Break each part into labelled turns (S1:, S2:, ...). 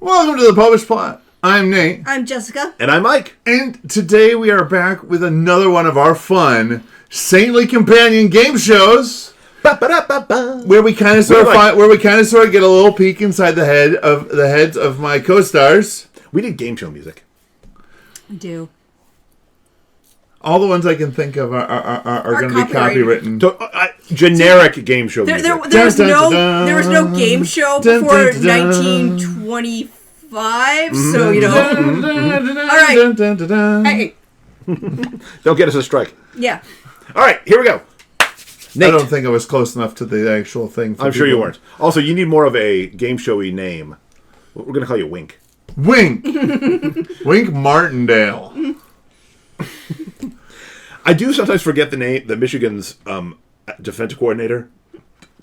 S1: Welcome to the Popish Plot. I'm Nate.
S2: I'm Jessica.
S3: And I'm Mike.
S1: And today we are back with another one of our fun Saintly Companion Game Shows. Where we kind of sort of get a little peek inside the heads of my co-stars.
S3: We did game show music.
S2: I do.
S1: All the ones I can think of are going to be copywritten.
S3: So, generic game show music.
S2: There was no game show before 1925, so you know. All right. Hey.
S3: Don't get us a strike.
S2: Yeah.
S3: All right, here we go. Nate.
S1: I don't think I was close enough to the actual thing.
S3: I'm sure you weren't. Also, you need more of a game showy name. We're going to call you Wink.
S1: Wink. Wink Martindale.
S3: I do sometimes forget the name. The Michigan's defense coordinator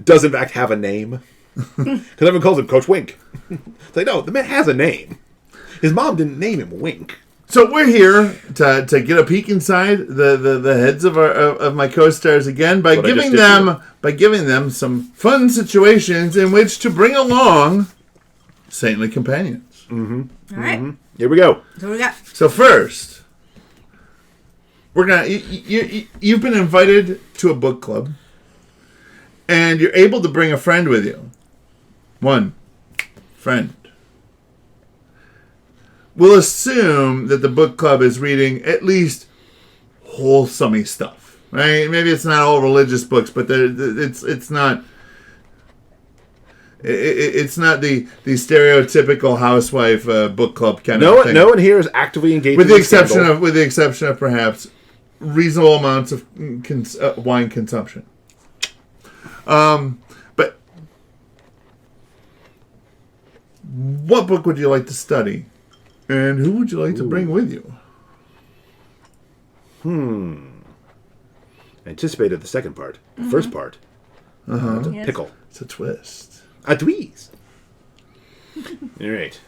S3: does in fact have a name. Because everyone calls him Coach Wink. It's like, no, the man has a name. His mom didn't name him Wink.
S1: So we're here to get a peek inside the heads of my co-stars again by giving them some fun situations in which to bring along saintly companions.
S3: Mm-hmm.
S2: All right.
S3: Mm-hmm. Here we go.
S2: So what we got?
S1: So first, we're gonna you've been invited to a book club, and you're able to bring a friend with you. One friend. We'll assume that the book club is reading at least wholesome stuff, right? Maybe it's not all religious books, but it's not the stereotypical housewife book club kind of thing.
S3: No one here is actively engaged.
S1: With the exception of perhaps reasonable amounts of wine consumption. But what book would you like to study? And who would you like to bring with you?
S3: Anticipated the second part. The first part. It's a pickle.
S1: It's a twist.
S3: A twist. All right.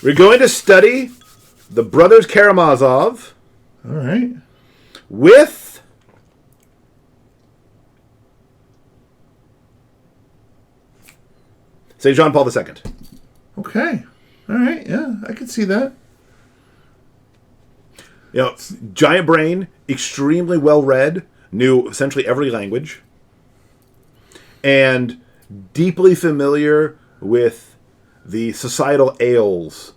S3: We're going to study the Brothers Karamazov.
S1: All right.
S3: With St. John Paul II.
S1: Okay. All right. Yeah, I can see that.
S3: You know, giant brain, extremely well read, knew essentially every language, and deeply familiar with the societal ails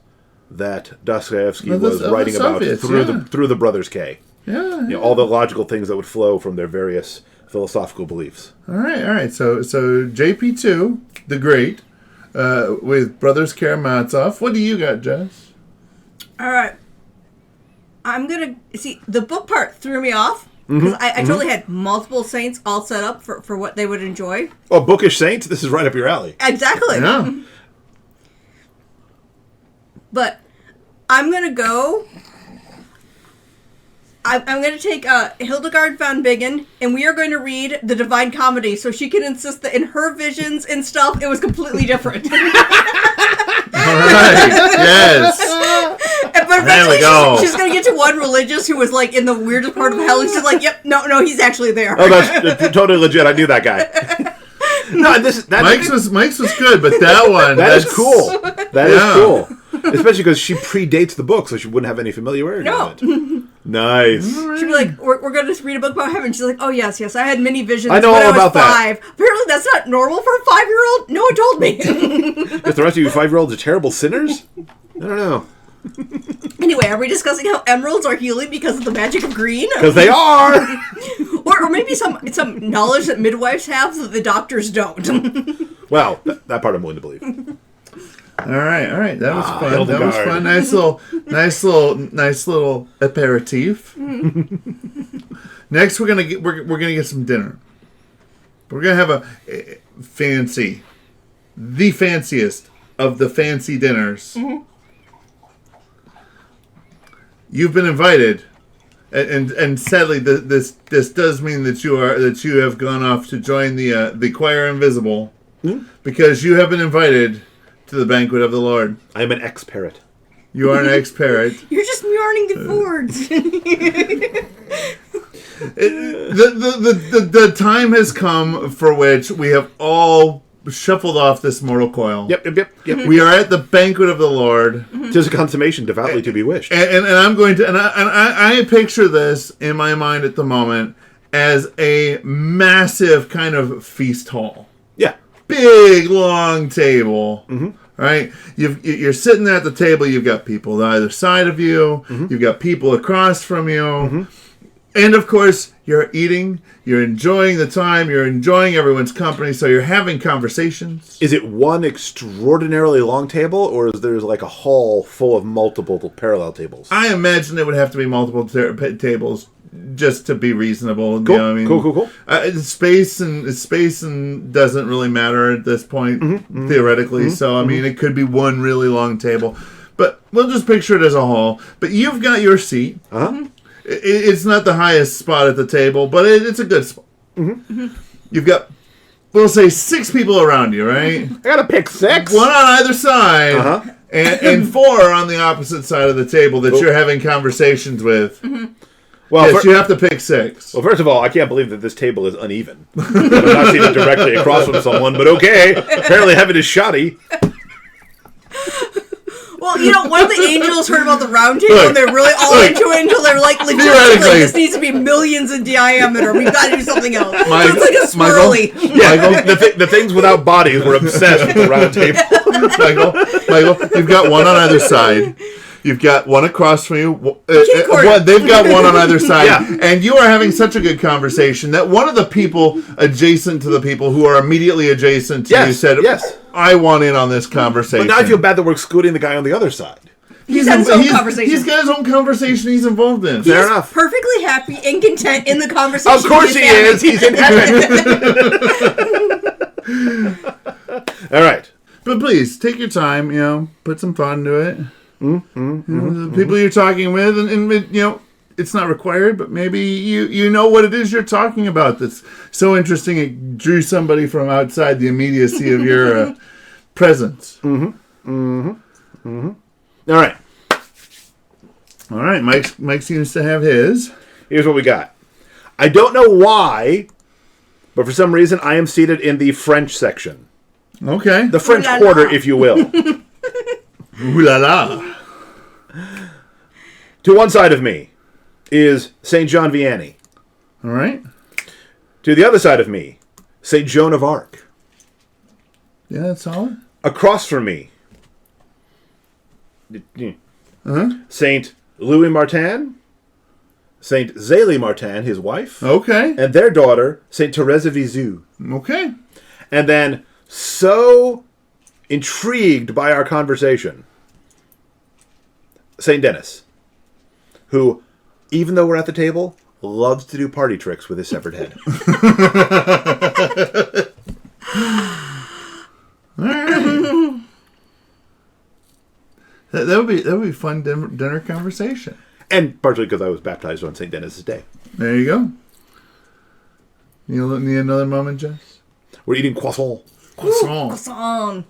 S3: that Dostoevsky was writing about through the Brothers K.
S1: Yeah.
S3: You know, all the logical things that would flow from their various philosophical beliefs.
S1: All right. So JP2, the Great, with Brothers Karamazov. What do you got, Jess?
S2: All right. I'm going to... See, the book part threw me off. Because I totally had multiple saints all set up for what they would enjoy.
S3: Oh, bookish saints? This is right up your alley.
S2: Exactly.
S1: Yeah.
S2: But I'm going to go... I'm going to take Hildegard von Bingen, and we are going to read the Divine Comedy, so she can insist that in her visions and stuff, it was completely different.
S1: All right. Yes.
S2: But eventually she's going to get to one religious who was like in the weirdest part of hell, and she's like, "Yep, no, he's actually there."
S3: Oh, that's totally legit. I knew that guy. No,
S1: Mike's was good, but that one
S3: that's cool. That is cool. Especially because she predates the book, so she wouldn't have any familiarity with it. Nice.
S2: She'd be like, we're going to read a book about heaven. She's like, oh, yes, I had many visions
S3: I know
S2: when
S3: all
S2: I was
S3: about
S2: 5. That. Apparently that's not normal for a 5-year-old. No one told me.
S3: If the rest of you 5-year-olds are terrible sinners? I don't know.
S2: Anyway, are we discussing how emeralds are healing because of the magic of green?
S3: Because they are!
S2: or maybe some knowledge that midwives have that the doctors don't.
S3: Well, that part I'm willing to believe.
S1: All right. That was fun. Hildegard. That was fun. Nice little aperitif. Next, we're gonna get some dinner. We're gonna have a fancy, the fanciest of the fancy dinners. Mm-hmm. You've been invited, and sadly, this does mean that you have gone off to join the choir invisible, because you have been invited to the banquet of the Lord.
S3: I am an ex-parrot.
S1: You are an ex-parrot.
S2: You're just yarning the boards.
S1: The time has come for which we have all shuffled off this mortal coil.
S3: Yep.
S1: We are at the banquet of the Lord.
S3: Tis a consummation devoutly to be wished.
S1: And I'm going to, and I picture this in my mind at the moment as a massive kind of feast hall.
S3: Yeah.
S1: Big, long table. Right? You're sitting there at the table. You've got people on either side of you. You've got people across from you. And, of course, you're eating. You're enjoying the time. You're enjoying everyone's company. So you're having conversations.
S3: Is it one extraordinarily long table, or is there like a hall full of multiple parallel tables?
S1: I imagine it would have to be multiple tables just to be reasonable.
S3: Cool.
S1: You know, I mean,
S3: Cool.
S1: Space and doesn't really matter at this point, theoretically. So, I mean, it could be one really long table. But we'll just picture it as a hall. But you've got your seat. It's not the highest spot at the table, but it's a good spot. You've got, we'll say, 6 people around you, right?
S3: I gotta pick 6.
S1: 1 on either side, and 4 on the opposite side of the table that you're having conversations with.
S3: Well,
S1: yes, you have to pick 6.
S3: Well, first of all, I can't believe that this table is uneven. I'm not seated directly across from someone, but okay. Apparently heaven is shoddy.
S2: Well, you know, one of the angels heard about the round table, and they're really all into it until they're like, legitimately, this needs to be millions in diameter. We've got to do something else. So it's like a swirly.
S3: The things without bodies were obsessed with the round table.
S1: Michael, you've got 1 on either side. You've got 1 across from you. They've got 1 on either side. And you are having such a good conversation that one of the people adjacent to the people who are immediately adjacent to you said, I want in on this conversation.
S3: But now I feel bad that we're excluding the guy on the other side.
S2: He's got his own conversation.
S1: He's got his own conversation he's involved in.
S3: Fair enough.
S2: Perfectly happy and content in the conversation.
S3: Of course he is. He's in heaven. All right.
S1: But please, take your time, put some fun into it. The people you're talking with, and it's not required, but maybe you know what it is you're talking about that's so interesting it drew somebody from outside the immediacy of your presence.
S3: All right.
S1: Mike seems to have his.
S3: Here's what we got. I don't know why, but for some reason I am seated in the French section.
S1: Okay.
S3: The French quarter, if you will.
S1: Ooh la la.
S3: To one side of me is St. John Vianney.
S1: All right.
S3: To the other side of me, St. Joan of Arc.
S1: Yeah, that's solid.
S3: Across from me, St. Louis Martin, St. Zélie Martin, his wife.
S1: Okay.
S3: And their daughter, St. Thérèse of Lisieux.
S1: Okay.
S3: And then, so intrigued by our conversation, St. Dennis, who, even though we're at the table, loves to do party tricks with his severed head.
S1: All right. That would be fun dinner conversation.
S3: And partially because I was baptized on St. Dennis' day.
S1: There you go. You need another moment, Jess?
S3: We're eating croissant.
S2: Croissant.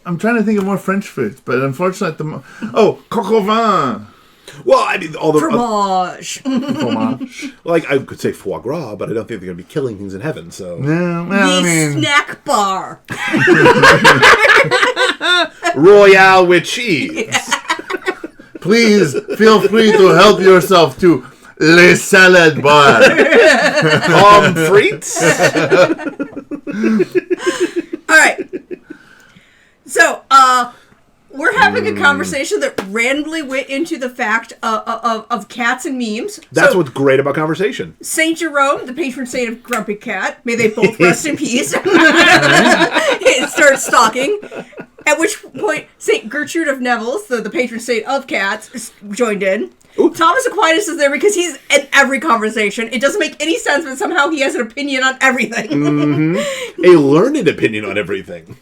S1: I'm trying to think of more French foods, but unfortunately, coq au vin.
S3: Well, I mean, all the
S2: fromage.
S3: Like I could say foie gras, but I don't think they're going to be killing things in heaven. So
S1: no, well,
S2: the snack bar.
S3: Royale with cheese.
S1: Please feel free to help yourself to Le Salad Bar.
S3: Pommes frites.
S2: All right. So, we're having a conversation that randomly went into the fact of cats and memes.
S3: That's what's great about conversation.
S2: Saint Jerome, the patron saint of Grumpy Cat, may they both rest in peace. It starts stalking. At which point, Saint Gertrude of Nivelles, the patron saint of cats, joined in. Ooh. Thomas Aquinas is there because he's in every conversation. It doesn't make any sense, but somehow he has an opinion on everything.
S3: Mm-hmm. A learned opinion on everything.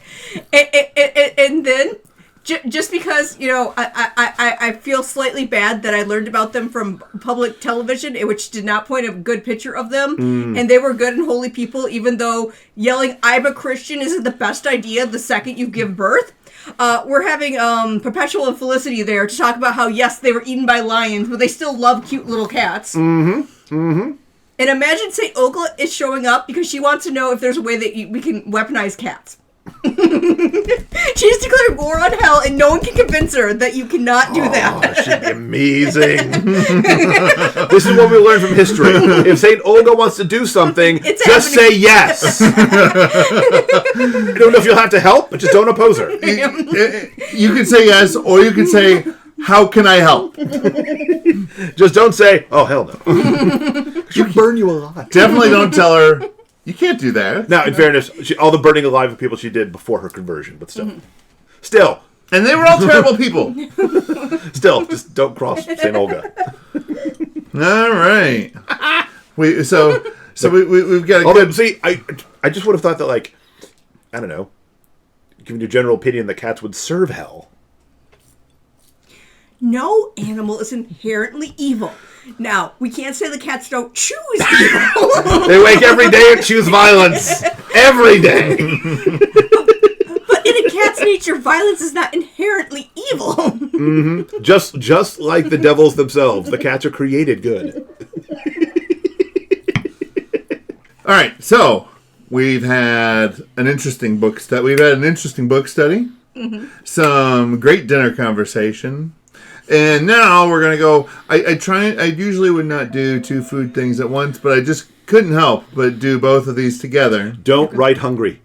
S2: And then, just because, I feel slightly bad that I learned about them from public television, which did not point a good picture of them, and they were good and holy people, even though yelling, I'm a Christian, isn't the best idea the second you give birth. We're having Perpetua and Felicity there to talk about how, yes, they were eaten by lions, but they still love cute little cats.
S3: Mm-hmm. Mm-hmm.
S2: And imagine St. Olga is showing up because she wants to know if there's a way that we can weaponize cats. She's declared war on hell, and no one can convince her that you cannot do that.
S3: She'd be amazing. This is what we learn from history. If St. Olga wants to do something, just say yes. I don't know if you'll have to help, but just don't oppose her.
S1: You can say yes, or you can say, how can I help?
S3: Just don't say, oh, hell no. She'll burn you alive.
S1: Definitely don't tell her, you can't do that.
S3: Now, in fairness, all the burning alive of people she did before her conversion, but still. Still.
S1: And they were all terrible people.
S3: Still, just don't cross St. Olga.
S1: All right. We've got a good...
S3: See, I just would have thought that, like, I don't know, given your general opinion that cats would serve hell.
S2: No animal is inherently evil. Now, we can't say the cats don't choose evil.
S3: They wake every day and choose violence. Every day.
S2: But in a cat's nature, violence is not inherently evil.
S3: Mm-hmm. Just like the devils themselves, the cats are created good.
S1: All right, so we've had an interesting book study. Mm-hmm. Some great dinner conversation. And now we're going to go, I usually would not do two food things at once, but I just couldn't help but do both of these together.
S3: Don't write hungry.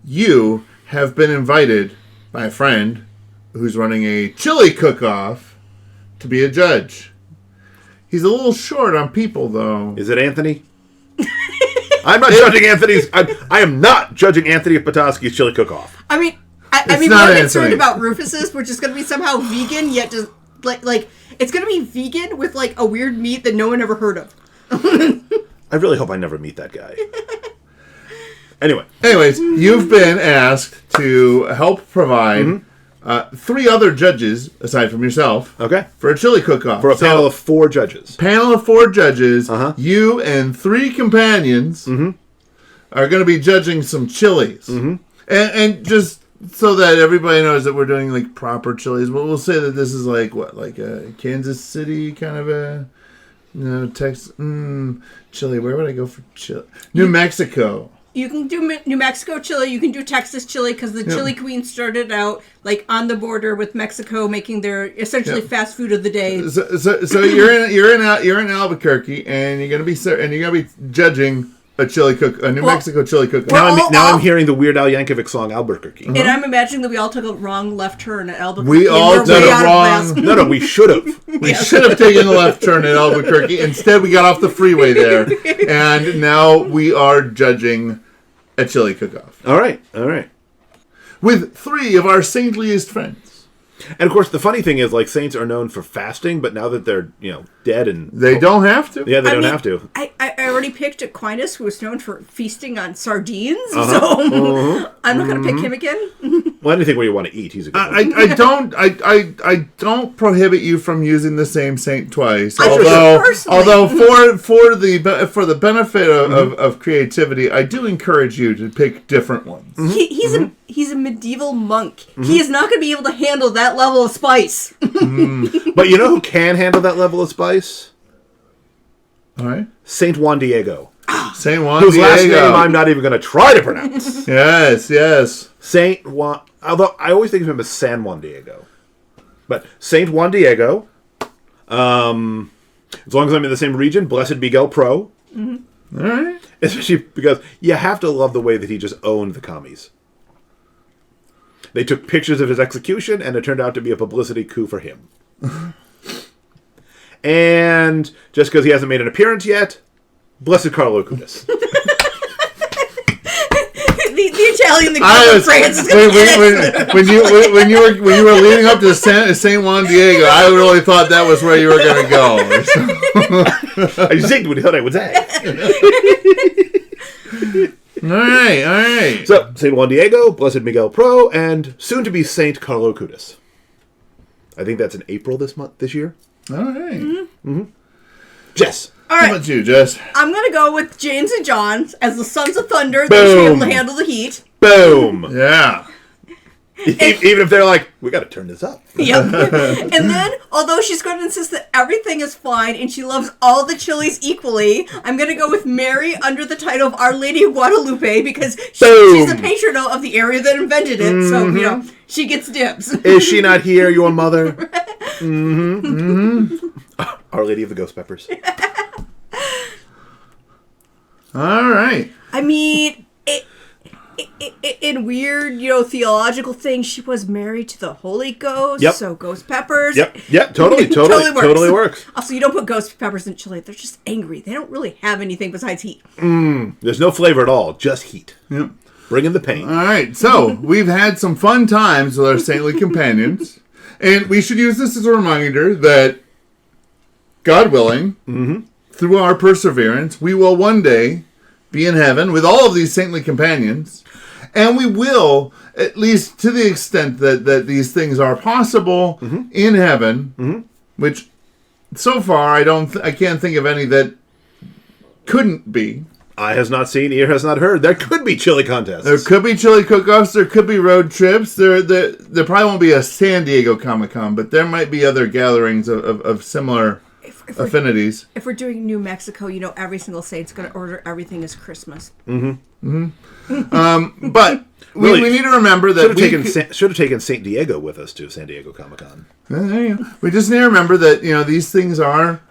S1: You have been invited by a friend who's running a chili cook-off to be a judge. He's a little short on people, though.
S3: Is it Anthony? I'm not judging Anthony's, I am not judging Anthony Petoskey's chili cook-off.
S2: I mean, I'm concerned about Rufus's, which is going to be somehow vegan, yet just, like it's going to be vegan with, like, a weird meat that no one ever heard of.
S3: I really hope I never meet that guy.
S1: Anyways, you've been asked to help provide 3 other judges, aside from yourself, for a chili cook-off.
S3: For a panel of 4 judges.
S1: Panel of 4 judges, you and 3 companions are going to be judging some chilies. And just... so that everybody knows that we're doing, like, proper chilies. But we'll say that this is, like, what? Like a Kansas City kind of a... Texas... chili. Where would I go for chili? New Mexico.
S2: You can do New Mexico chili. You can do Texas chili, because the chili queen started out, like, on the border with Mexico, making their, essentially, fast food of the day.
S1: So you're in Albuquerque, and you're gonna be judging a New Mexico chili cook.
S3: Now I'm hearing the Weird Al Yankovic song Albuquerque.
S2: And I'm imagining that we all took a wrong left turn at Albuquerque.
S1: We all took a wrong...
S3: No, we should have.
S1: We should have taken the left turn at Albuquerque. Instead, we got off the freeway there. And now we are judging a chili cook-off.
S3: All right.
S1: With 3 of our saintliest friends.
S3: And of course, the funny thing is, like, saints are known for fasting, but now that they're, dead and...
S1: They don't have to.
S3: Yeah, they don't have to.
S2: I already picked Aquinas, who was known for feasting on sardines, so I'm not going to pick him again.
S3: Well, anything where you want to eat, he's a good
S1: one. I don't prohibit you from using the same saint twice.
S2: Although
S1: for the benefit of creativity, I do encourage you to pick different ones.
S2: He's a medieval monk. He is not going to be able to handle that level of spice.
S3: But you know who can handle that level of spice?
S1: All right.
S3: Saint Juan Diego.
S1: Saint Juan
S3: Whose
S1: Diego.
S3: last name I'm not even going to try to pronounce.
S1: Yes.
S3: Saint Juan... Although I always think of him as San Juan Diego. But Saint Juan Diego. As long as I'm in the same region, blessed Miguel Pro.
S1: All right.
S3: Especially because you have to love the way that he just owned the commies. They took pictures of his execution, and it turned out to be a publicity coup for him. And just because he hasn't made an appearance yet, blessed Carlo Acutis.
S2: the Italian, the King of France.
S1: When you were leading up to Saint Juan Diego, I really thought that was where you were going to go.
S3: I zigged when he thought I would say.
S1: All right.
S3: So, Saint Juan Diego, blessed Miguel Pro, and soon to be Saint Carlo Acutis. I think that's in April this year.
S1: All right.
S3: Jess.
S2: All right.
S1: How about you, Jess?
S2: I'm going to go with James and John as the Sons of Thunder. They should be able to handle the heat.
S3: Boom.
S1: Yeah.
S3: Even if they're like, we got to turn this up.
S2: Yep. And then, although she's going to insist that everything is fine and she loves all the chilies equally, I'm going to go with Mary under the title of Our Lady of Guadalupe because she's the patron of the area that invented it. Mm-hmm. So, you know, she gets dibs.
S3: Is she not here, your mother? Mm-hmm. Mm-hmm. Our Lady of the Ghost Peppers.
S1: All right.
S2: I mean... In weird, you know, theological things, she was married to the Holy Ghost.
S3: Yep.
S2: So ghost peppers.
S3: Yep. Totally works.
S2: Also, you don't put ghost peppers in chili. They're just angry. They don't really have anything besides heat.
S3: There's no flavor at all. Just heat.
S1: Yep.
S3: Bring in the pain.
S1: All right. So we've had some fun times with our saintly companions, and we should use this as a reminder that, God willing, through our perseverance, we will one day be in heaven with all of these saintly companions, and we will, at least to the extent that these things are possible, in heaven, which so far I can't think of any that couldn't be.
S3: Eye has not seen, ear has not heard. There could be chili contests.
S1: There could be chili cook-offs. There could be road trips. There probably won't be a San Diego Comic-Con, but there might be other gatherings of similar affinities.
S2: If we're doing New Mexico, you know, every single state's going to order everything as Christmas.
S1: But really, we need to remember that
S3: should have taken San Diego with us to San Diego Comic-Con.
S1: There you go. We just need to remember that, you know, these things are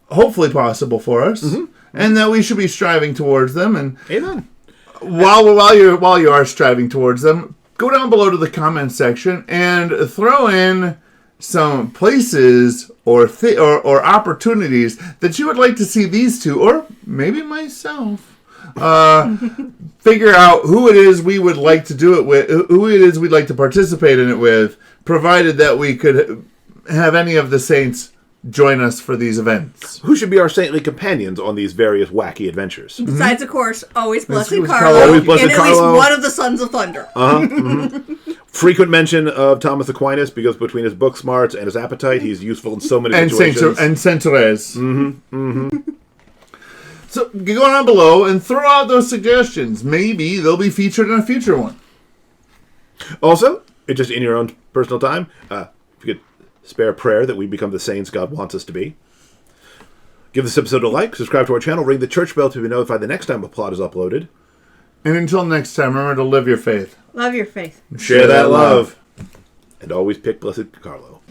S1: hopefully possible for us, and that we should be striving towards them. And
S3: amen.
S1: While you are striving towards them, go down below to the comments section and throw in some places or opportunities that you would like to see these two, or maybe myself, figure out who it is we would like to do it with, who it is we'd like to participate in it with, provided that we could have any of the saints join us for these events.
S3: Who should be our saintly companions on these various wacky adventures?
S2: Besides, of course, always Blessed
S1: Always
S2: Carlo,
S1: Blessed
S2: and at least one of the Sons of Thunder.
S3: Frequent mention of Thomas Aquinas, because between his book smarts and his appetite, he's useful in so many situations.
S1: And Saint Thérèse. So go down below and throw out those suggestions. Maybe they'll be featured in a future one.
S3: Also, just in your own personal time, if you could spare a prayer that we become the saints God wants us to be. Give this episode a like, subscribe to our channel, ring the church bell to be notified the next time a plot is uploaded. And until next time, remember to live your faith.
S2: Love your faith.
S3: Share that love. And always pick Blessed Carlo.